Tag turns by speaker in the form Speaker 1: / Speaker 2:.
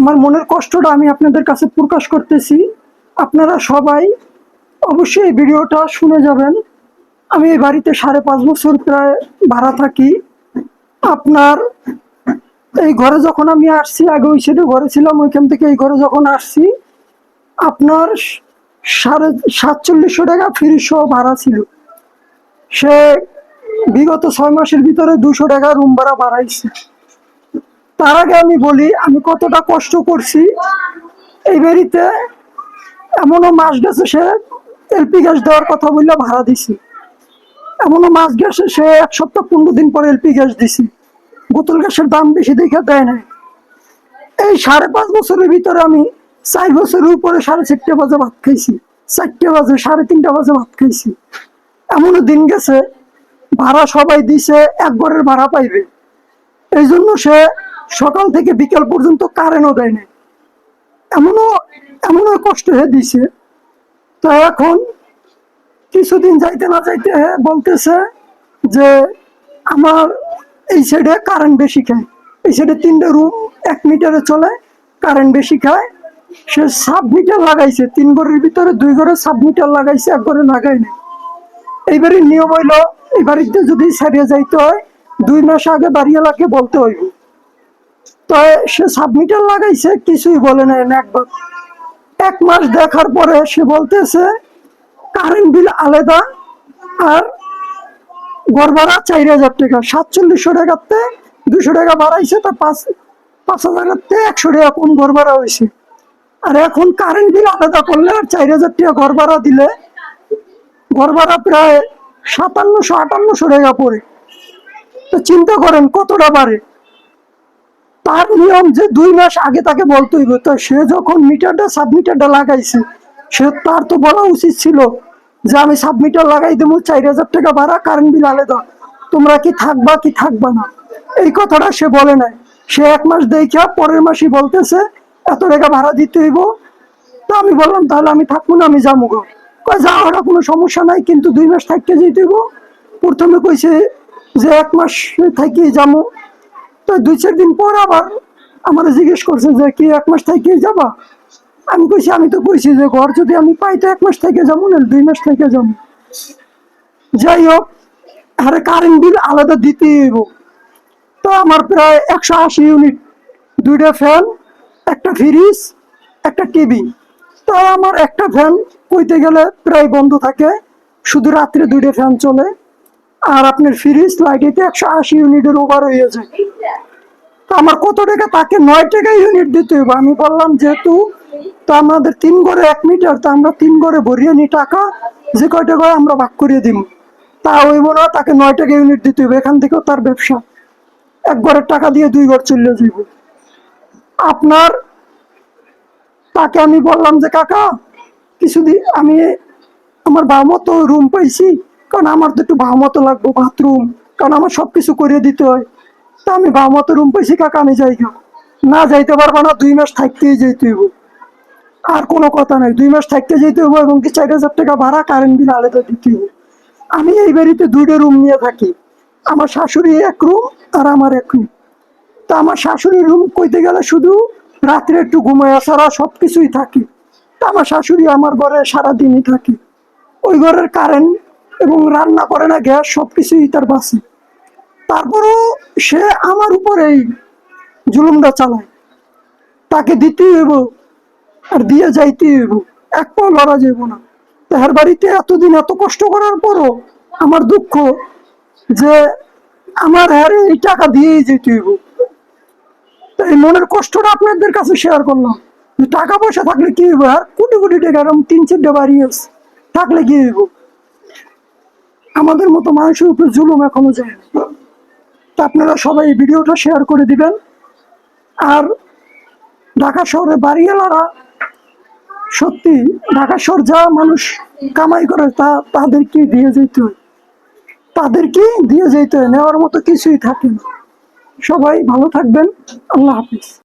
Speaker 1: আমার মনের কষ্টটা আমি আপনাদের কাছে প্রকাশ করতেছি। আপনারা সবাই অবশ্যই এই ভিডিওটা শুনে যাবেন। আমি এই বাড়িতে 5.5 বছর প্রায় ভাড়া থাকি। আপনার এই ঘরে যখন আমি আসছি, আগে ওই সাইডে ঘরে ছিলাম, ওইখান থেকে এই ঘরে যখন আসছি, আপনার 4750 টাকা ফ্রি সহ ভাড়া ছিল। সে বিগত 6 মাসের ভিতরে 200 টাকা রুম ভাড়া বাড়াইছে। তার আগে আমি বলি আমি কতটা কষ্ট করছি এই বাড়িতে। এমনও মাস গেছে সে এলপি গ্যাস দেওয়ার কথা বললে ভাড়া দিছি। এমনও মাস গেছে সে 1 সপ্তাহ 15 দিন পরে এলপি গ্যাস দিছি। বোতল গ্যাসের দাম বেশি দেখে দেয় না। এই 5.5 বছরের ভিতরে আমি 4 বছরের উপরে 4:30 বাজে ভাত খাইছি, 4টে বাজে 3:30 বাজে ভাত খাইছি। এমনও দিন গেছে ভাড়া সবাই দিছে, এক ঘরের ভাড়া পাইবে, এই জন্য সে সকাল থেকে বিকাল পর্যন্ত কারেন্টও দেয় না। এমনও কষ্ট হয়ে দিছে। তো এখন কিছুদিন যাইতে না যাইতে বলতেছে যে আমার এই সাইডে কারেন্ট বেশি খায়, এই সাইডে 3টে রুম 1 মিটারে চলে, কারেন্ট বেশি খায়। সে সাব মিটার লাগাইছে, 3 ঘরের ভিতরে 2 ঘরে সাব মিটার লাগাইছে, 1 ঘরে লাগাই না। এইবারে নিয়ম হইলো এই বাড়িতে যদি ছাড়িয়ে যাইতে হয় 2 মাস আগে বাড়িওয়ালাকে বলতে হইব। তো সে সাব মিটার লাগাইছে, কিছুই বলে নাই একবার। 1 মাস দেখার পরে সে বলতেছে কারেন্ট বিল আলাদা আর ঘর ভাড়া 4000 টাকা। 4700 টাকাতে 200 টাকা বাড়াইছে, তা 5000-তে 100 টাকা কোন ঘর ভাড়া হয়েছে। আর এখন কারেন্ট বিল আলাদা করলে আর 4000 টাকা ঘর ভাড়া দিলে ঘর ভাড়া প্রায় 5700-5800 টাকা পড়ে। তো চিন্তা করেন কতটা বাড়ে। তার নিয়ম যে 2 মাস আগে তাকে বলতে হইব। তো সে যখন মিটারটা সাব মিটারটা লাগাইছে, সে তার তো বলা উচিত ছিল যে আমি সাব মিটার লাগাই দেবো, 4000 টাকা ভাড়া, কারেন্ট বিল আলাদা, তোমরা কি থাকবা কি থাকবা না। এই কথাটা সে বলে নাই। সে 1 মাস দেখা পরের মাসই বলতেছে এত টাকা ভাড়া দিতে হইব। তো আমি বললাম তাহলে আমি থাকবো না, আমি যাবো গো। কয় যাওয়াটা কোনো সমস্যা নাই, কিন্তু 2 মাস থাকতে যেতে হইব। প্রথমে কইছে যে 1 মাস থাকি যাবো। তো 2-4 দিন পর আবার আমার জিজ্ঞেস করছে যে কি 1 মাস থেকে যাবা। আমি কইছি আমি তো কইছি যে ঘর যদি আমি পাই তো 1 মাস থেকে যাবো, না 2 মাস থেকে যাবো। যাই হোক, আরে কারেন্ট বিল আলাদা দিতে হইব। তো আমার প্রায় 180 ইউনিট, 2টা ফ্যান, একটা ফ্রিজ, একটা টিভি। তো আমার একটা ফ্যান কইতে গেলে প্রায় বন্ধ থাকে, শুধু রাত্রে 2টা ফ্যান চলে। আর আপনার ফ্রিজ লাইটেতে 180 ইউনিটের ওভার হয়ে যায়। তো আমার কত টাকা, তাকে 9 টাকা ইউনিট দিতে হবে। আমি বললাম যেহেতু তো আমাদের 3 ঘরে 1 মিটার, তো আমরা 3 ঘরে ভরিয়ে নি টাকা, যে কয়টা ঘরে আমরা ভাগ করিয়ে দিব। তা হইব না, তাকে 9 টাকা ইউনিট দিতে হবে। এখান থেকেও তার ব্যবসা, 1 ঘরের টাকা দিয়ে 2 ঘর চলে যাইব। আপনার তাকে আমি বললাম যে কাকা কিছুদিন আমি আমার ভাও মতো রুম পাইছি, কারণ আমার তো একটু ভাও মতো লাগবো বাথরুম, কারণ আমার সবকিছু করিয়ে দিতে হয়। তা আমি ভাও মতো রুম পাইছি কাকা, আমি যাই না, যাইতে পারবো না, 2 মাস থাকতেই যেতে হইব। আর কোনো কথা নাই, 2 মাস থাকতে যেতে হইব এবং কি 4000 টাকা ভাড়া, কারেন্ট বিল আলাদা দিতে হইব। আমি এই বাড়িতে 2টা রুম নিয়ে থাকি, আমার শাশুড়ি 1 রুম আর আমার 1 রুম। তা আমার শাশুড়ির রুম কইতে গেলে শুধু রাত্রে একটু ঘুমায়, ছাড়া সবকিছুই থাকি। তা আমার শাশুড়ি আমার ঘরে সারাদিনই থাকি। ওই ঘরের কারেন্ট এবং রান্না করে না, গ্যাস, সবকিছুই তার বাঁচে। তারপরও সে আমার উপরে এই জুলুমটা চালায়। তাকে দিতে হইব আর দিয়ে যাইতে হইব, এক পাও লড়া যাইব না। তাহার বাড়িতে এতদিন এত কষ্ট করার পরও আমার দুঃখ যে আমার হারে এই টাকা দিয়েই যেতে হইব। এই মনের কষ্টটা আপনাদের কাছে শেয়ার করলাম। টাকা পয়সা থাকলে কি হইব, আর কোটি কোটি টাকা, এরকম 3-4টা বাড়ি আছে, থাকলে কি হইব। আমাদের মতো মানুষের উপরে জুলুম এখনো যায় না। তা আপনারা সবাই এই ভিডিওটা শেয়ার করে দিবেন। আর ঢাকা শহরে বাড়িওয়ালারা সত্যি, ঢাকা শহর যা মানুষ কামাই করে তাদেরকে দিয়ে যেতে হয়, তাদেরকে দিয়ে যেতে হয়, নেওয়ার মতো কিছুই থাকে না। সবাই ভালো থাকবেন, আল্লাহ হাফিজ।